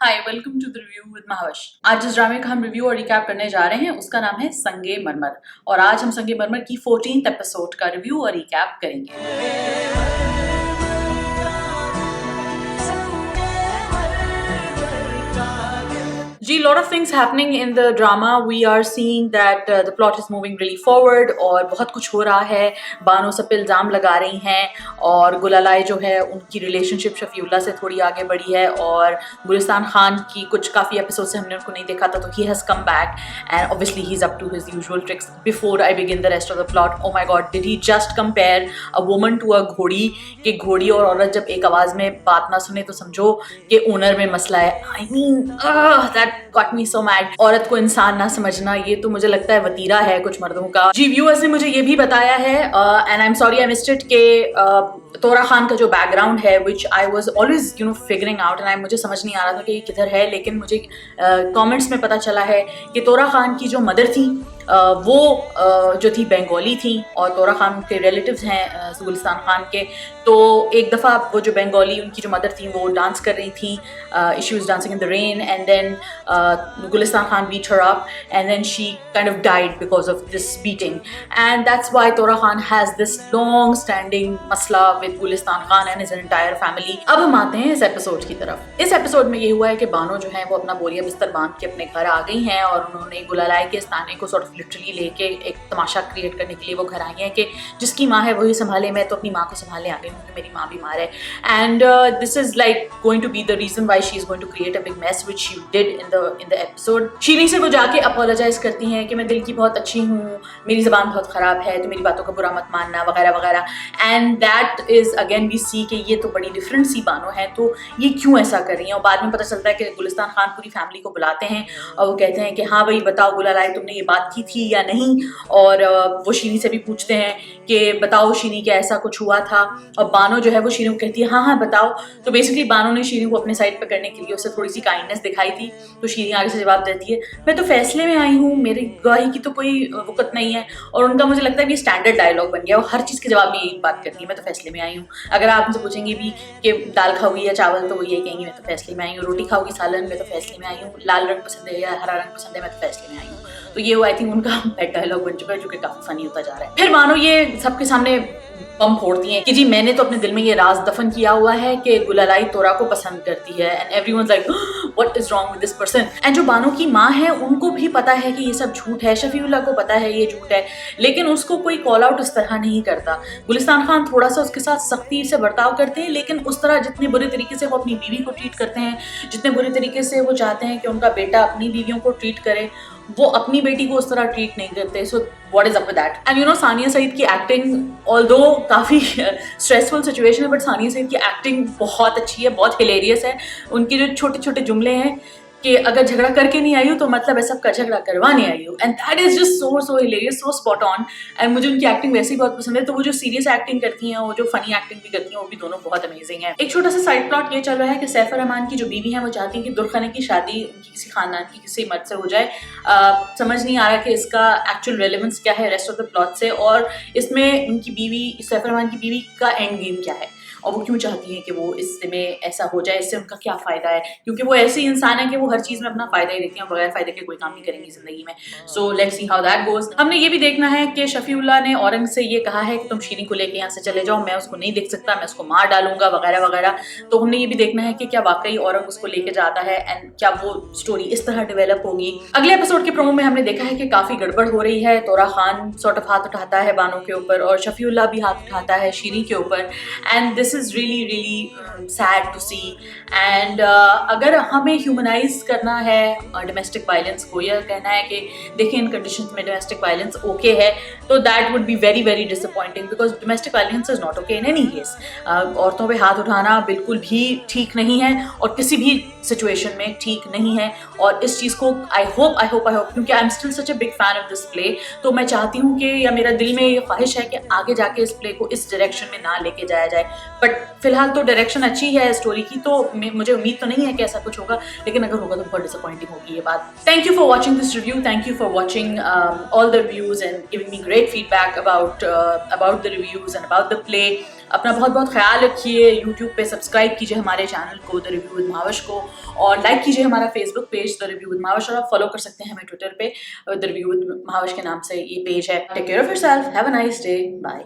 Hi, welcome to the review with Mahvash. आज जिस ड्रामे का हम रिव्यू और रिकैप करने जा रहे हैं उसका नाम है संगे मरमर, और आज हम संगे मरमर की 14th एपिसोड का रिव्यू और रिकैप करेंगे। जी, lot of things happening in the drama. We are seeing that the plot is moving really forward और बहुत कुछ हो रहा है। बानो सब पे इल्ज़ाम लगा रही हैं और गुलालाई जो है उनकी रिलेशनशिप शफीउल्लाह से थोड़ी आगे बढ़ी है, और गुलिस्तान खान की कुछ काफ़ी एपिसोड से हमने उनको नहीं देखा था, तो he has come back and obviously he's up to his usual tricks. Before I begin the rest of the plot, oh my god, did he just compare a woman to a घोड़ी कि घोड़ी और औरत जब एक आवाज़ में बात ना सुने तो समझो कि ओनर में मसला है। I mean, that got me so mad. औरत को इंसान ना समझना, ये तो मुझे लगता है वतीरा है कुछ मर्दों का। जी, व्यूअर्स ने मुझे ये भी बताया है and I am sorry I missed it के तोरा खान का जो बैकग्राउंड है which I was always figuring out and मुझे समझ नहीं आ रहा था कि ये किधर है, लेकिन मुझे कमेंट्स में पता चला है कि तोरा खान की जो मदर थी वो जो थी बंगाली थी, और तोरा खान के रिलेटिव्स हैं गुलिस्तान खान के। तो एक दफ़ा वो जो बंगाली उनकी जो मदर थी वो डांस कर रही थी, she was dancing in the rain and then Gulistan Khan beat her up and then she kind of died because of this beating, and that's why Tora Khan has this long standing masla with Gulistan Khan and his entire family. अब हम आते हैं इस episode की तरफ। इस episode में ये हुआ है कि बानो जो है वो अपना बोरिया बिस्तर बांध के अपने घर आ गई हैं, और उन्होंने गुलालाई के स्थाने को सॉर्ट ऑफ लिटरली लेके एक तमाशा क्रिएट करने के लिए वो घर आई हैं कि जिसकी माँ है वही संभाले, मैं तो अपनी माँ को संभालने आ गई हूँ कि मेरी माँ बीमार है। And this is like going to be the reason why she is going to create a big mess which she did in the episode. Sheeni से वो जाके अपोलोजाइज करती हैं कि मैं दिल की बहुत अच्छी हूँ, मेरी ज़बान बहुत ख़राब है, तो मेरी बातों का बुरा मत मानना वगैरह वगैरह। And that is again we see कि ये तो बड़ी डिफरेंट सी बानो है, तो ये क्यों ऐसा कर रही हैं। और बाद में पता चलता है कि गुलिस्तान खान पूरी फैमिली को बुलाते हैं और वो कहते हैं कि हाँ भाई बताओ गुलालाई तुमने ये बात की थी या नहीं, और वो शीनी से भी पूछते हैं कि बताओ शीनी क्या ऐसा कुछ हुआ था, और बानो जो है वो शीनी को कहती है हाँ हाँ बताओ। तो बेसिकली बानो ने शीनी को अपने साइड पर करने के लिए उससे थोड़ी सी काइंडनेस दिखाई थी, तो शीनी आगे से जवाब देती है मैं तो फैसले में आई हूँ, मेरी गवाही की तो कोई वक़्त नहीं है। और उनका मुझे लगता है कि स्टैंडर्ड डायलॉग बन गया, वो हर चीज़ के जवाब में यही बात करती है मैं तो फैसले में आई हूँ। अगर आप उनसे पूछेंगे भी कि दाल खाओगी या चावल, तो वो ये कहेंगी मैं तो फैसले में आई हूँ। रोटी खाओगी सालन, मैं तो फैसले में आई हूँ। लाल रंग पसंद है या हरा रंग पसंद है, मैं तो फैसले में आई हूँ। तो ये आई थिंक उनका पेट डायलॉग बन चुका है जो कि काफ़ी फनी होता जा रहा है। फिर मानो ये सबके सामने बम फोड़ती हैं कि जी मैंने तो अपने दिल में ये राज दफन किया हुआ है कि गुलालाई तोरा को पसंद करती है, and everyone's like what is wrong with this person. And जो बानो की माँ है उनको भी पता है कि ये सब झूठ है, शफीउल्लाह को पता है ये झूठ है, लेकिन उसको कोई कॉल आउट उस तरह नहीं करता। गुलिस्तान खान थोड़ा सा उसके साथ सख्ती से बर्ताव करते हैं, लेकिन उस तरह जितने बुरे तरीके से वो अपनी बीवी को ट्रीट करते हैं, जितने बुरे तरीके से वो चाहते हैं कि उनका बेटा अपनी बीवियों को ट्रीट करे, वो अपनी बेटी को उस तरह ट्रीट नहीं करते। So what is up with that. And you know Sania Saeed की एक्टिंग ऑल्दो काफ़ी स्ट्रेसफुल सिचुएशन है, बट सानिया सईद की एक्टिंग बहुत अच्छी है, बहुत हिलेरियस है। उनके जो छोटे छोटे जुमले हैं कि अगर झगड़ा करके नहीं आई हूँ तो मतलब है सबका झगड़ा करवाने आई हूँ, and that is just so hilarious, so spot on. And मुझे उनकी एक्टिंग वैसे ही बहुत पसंद है। तो वो जो सीरियस एक्टिंग करती हैं, वो जो फनी एक्टिंग भी करती हैं, वो भी दोनों बहुत अमेजिंग है। एक छोटा सा साइड प्लॉट ये चल रहा है कि सैफ रहमान की जो बीवी है वो चाहती है कि दुरखाने की शादी उनकी किसी खानदान की किसी मर्द से हो जाए। समझ नहीं आ रहा कि इसका एक्चुअल रेलेवेंस क्या है रेस्ट ऑफ द प्लॉट से, और इसमें उनकी बीवी सैफ रहमान की बीवी का एंड गेम क्या है, और वो क्यों चाहती है कि वो इसमें ऐसा हो जाए, इससे उनका क्या फ़ायदा है, क्योंकि वो ऐसे इंसान है कि वो हर चीज़ में अपना फ़ायदा ही देखती हैं, बगैर फ़ायदे के कोई काम नहीं करेंगी ज़िंदगी में। So let's see how that goes. हमने ये भी देखना है कि शफीउल्लाह ने औरंग से ये कहा है कि तुम शीनी को लेके यहाँ से चले जाओ, मैं उसको नहीं देख सकता, मैं उसको मार डालूंगा वगैरह वगैरह। तो हमने ये भी देखना है कि क्या वाकई औरंग उसको लेके जाता है, एंड क्या वो स्टोरी इस तरह डेवलप होगी। अगले एपिसोड के प्रोमो में हमने देखा है कि काफ़ी गड़बड़ हो रही है। तोरा खान सॉर्ट ऑफ हाथ उठाता है बानो के ऊपर, और शफीउल्लाह भी हाथ उठाता है शीनी के ऊपर, and this is really sad to see। and अगर हमें ह्यूमनाइज करना है डोमेस्टिक वायलेंस को, या कहना है कि देखिए इन कंडीशंस में डोमेस्टिक वायलेंस ओके है, तो that would be very very disappointing, because domestic violence is not okay in any case. औरतों पे हाथ उठाना बिल्कुल भी ठीक नहीं है, और किसी भी सिचुएशन में ठीक नहीं है। और इस चीज़ को आई होप क्योंकि I am still such a big fan of this play, तो मैं चाहती हूँ कि, या मेरा दिल में ये ख्वाहिश है कि आगे जाके इस प्ले को इस डायरेक्शन में ना लेके जाया जाए। बट फिलहाल तो डायरेक्शन अच्छी है स्टोरी की, तो मुझे उम्मीद तो नहीं है कि ऐसा कुछ होगा, लेकिन अगर होगा तो बहुत डिसअपॉइंटिंग होगी ये बात। Thank you for watching this review, thank you for watching all the reviews and giving me great feedback about the reviews and about the play. अपना बहुत बहुत ख्याल रखिए। यूट्यूब पे सब्सक्राइब कीजिए हमारे चैनल को द रिव्यू विद महावश को, और लाइक कीजिए हमारा Facebook page the review with Mahvash, और आप फॉलो कर सकते हैं हमें ट्विटर पे द रिव्यू विद महावश के नाम से ये पेज है। Take care of yourself, have a nice day, bye.